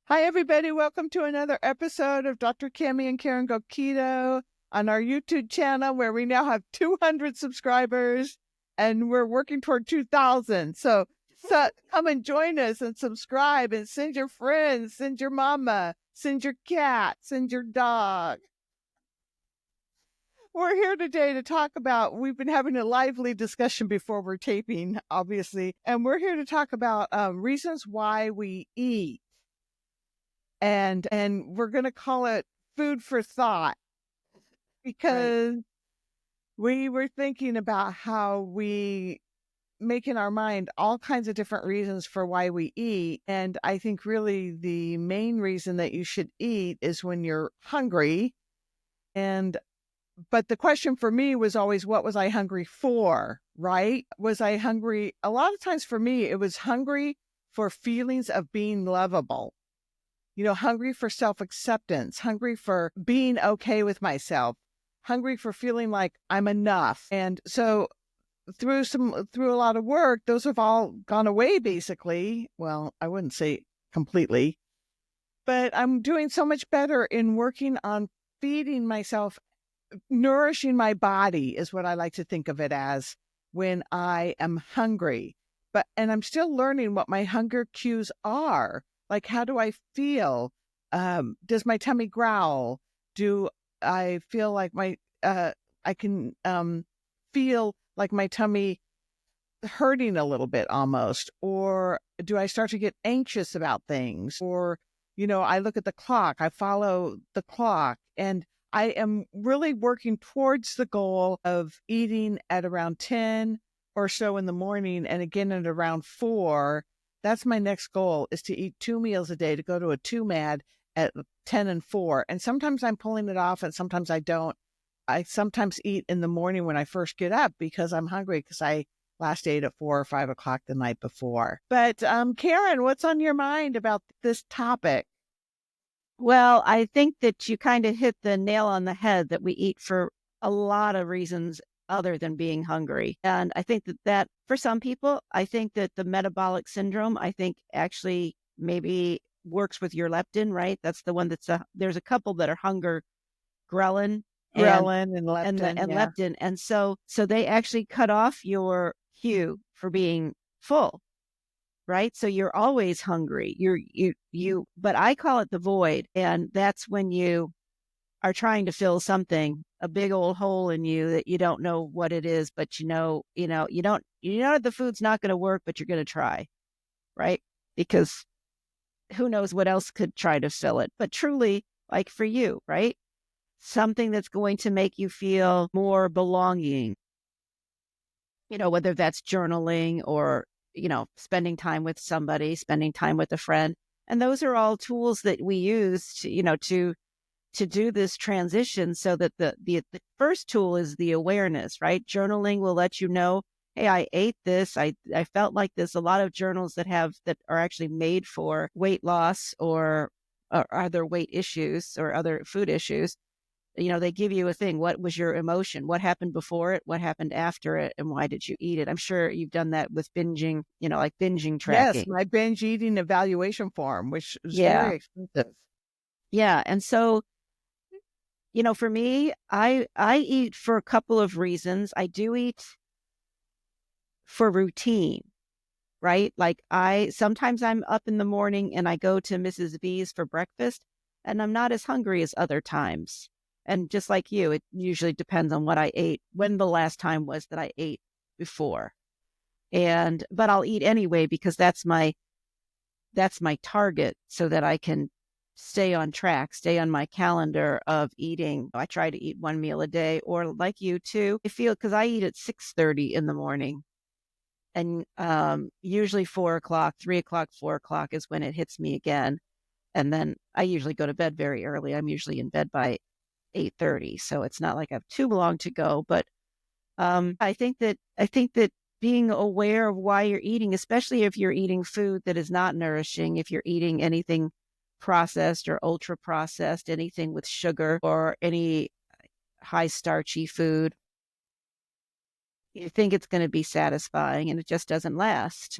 Hi, everybody. Welcome to another episode of Dr. Cammy and Karen Gokito on our YouTube channel, where we now have 200 subscribers and we're working toward 2,000. So come and join us and subscribe and send your friends, send your mama, send your cat, send your dog. We're here today to talk about, we've been having a lively discussion before we're taping, obviously, and we're here to talk about reasons why we eat. And we're going to call it food for thought, because we were thinking about how we make in our mind all kinds of different reasons for why we eat. And I think really the main reason that you should eat is when you're hungry. But the question for me was always, what was I hungry for? Right? Was I hungry? A lot of times for me, it was hungry for feelings of being lovable. Hungry for self-acceptance, hungry for being okay with myself, hungry for feeling like I'm enough. And so through a lot of work, those have all gone away, basically. Well, I wouldn't say completely, but I'm doing so much better in working on feeding myself, nourishing my body is what I like to think of it as when I am hungry. And I'm still learning what my hunger cues are. Like, how do I feel? Does my tummy growl? Do I feel like I can feel like my tummy hurting a little bit almost? Or do I start to get anxious about things? Or, I look at the clock, I follow the clock, and I am really working towards the goal of eating at around 10 or so in the morning, and again at around 4. That's my next goal, is to eat 2 meals a day, to go to a 2 MAD at 10 and 4. And sometimes I'm pulling it off and sometimes I don't. I sometimes eat in the morning when I first get up because I'm hungry, because I last ate at 4 or 5 o'clock the night before. But Karen, what's on your mind about this topic? Well, I think that you kind of hit the nail on the head, that we eat for a lot of reasons other than being hungry. And I think that for some people, I think that the metabolic syndrome, I think actually maybe works with your leptin, right? That's the one there's a couple that are hunger ghrelin and Ghrelin and leptin, and yeah. leptin. And so they actually cut off your cue for being full, right? So you're always hungry. But I call it the void. And that's when you are trying to fill something, a big old hole in you that you don't know what it is, but you know the food's not going to work, but you're going to try, right? Because who knows what else could try to fill it. But truly, like for you, right? Something that's going to make you feel more belonging, whether that's journaling or, spending time with somebody, spending time with a friend. And those are all tools that we use to do this transition, so that the first tool is the awareness, right? Journaling will let you know, hey, I ate this. I felt like this. A lot of journals that are actually made for weight loss or other weight issues or other food issues, they give you a thing. What was your emotion? What happened before it? What happened after it? And why did you eat it? I'm sure you've done that with binging, like binging Yes, tracking. my binge eating evaluation form, which is Yeah. very expensive. Yeah. And so, for me, I eat for a couple of reasons. I do eat for routine, right? Like sometimes I'm up in the morning and I go to Mrs. V's for breakfast, and I'm not as hungry as other times. And just like you, it usually depends on what I ate, when the last time was that I ate before. But I'll eat anyway, because that's my target, so that I can stay on track, stay on my calendar of eating. I try to eat 1 meal a day, or like you too. I feel, because I eat at 6:30 in the morning, and usually 4 o'clock, 3 o'clock, 4 o'clock is when it hits me again. And then I usually go to bed very early. I'm usually in bed by 8:30, so it's not like I have too long to go. But I think that being aware of why you're eating, especially if you're eating food that is not nourishing, if you're eating anything processed or ultra processed, anything with sugar or any high starchy food, you think it's going to be satisfying, and it just doesn't last.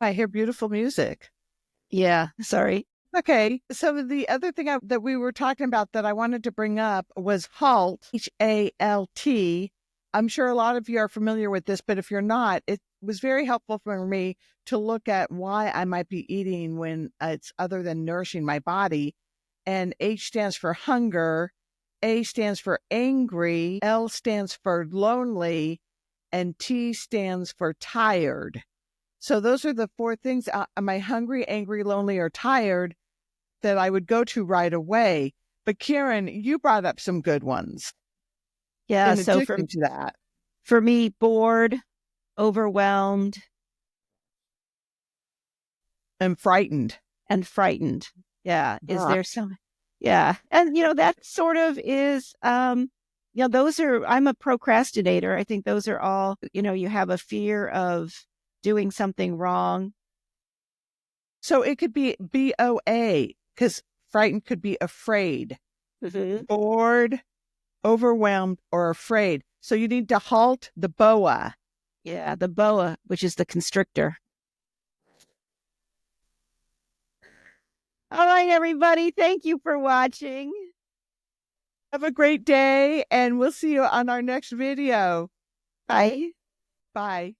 I hear beautiful music. Yeah, sorry. Okay. So the other thing that we were talking about that I wanted to bring up was HALT, HALT. I'm sure a lot of you are familiar with this, but if you're not, it was very helpful for me to look at why I might be eating when it's other than nourishing my body. And H stands for hunger, A stands for angry, L stands for lonely, and T stands for tired. So those are the four things. Am I hungry, angry, lonely, or tired that I would go to right away? But Karen, you brought up some good ones Yeah, in so addition to that. for me, bored, overwhelmed, And frightened. and frightened. Yeah. Is Ah. there some? Yeah. And, that sort of is, those are, I'm a procrastinator. I think those are all, you have a fear of doing something wrong. So it could be BOA, because frightened could be afraid, bored, overwhelmed, or afraid. So you need to halt the BOA. Yeah. The BOA, which is the constrictor. All right, everybody. Thank you for watching. Have a great day, and we'll see you on our next video. Bye. Bye.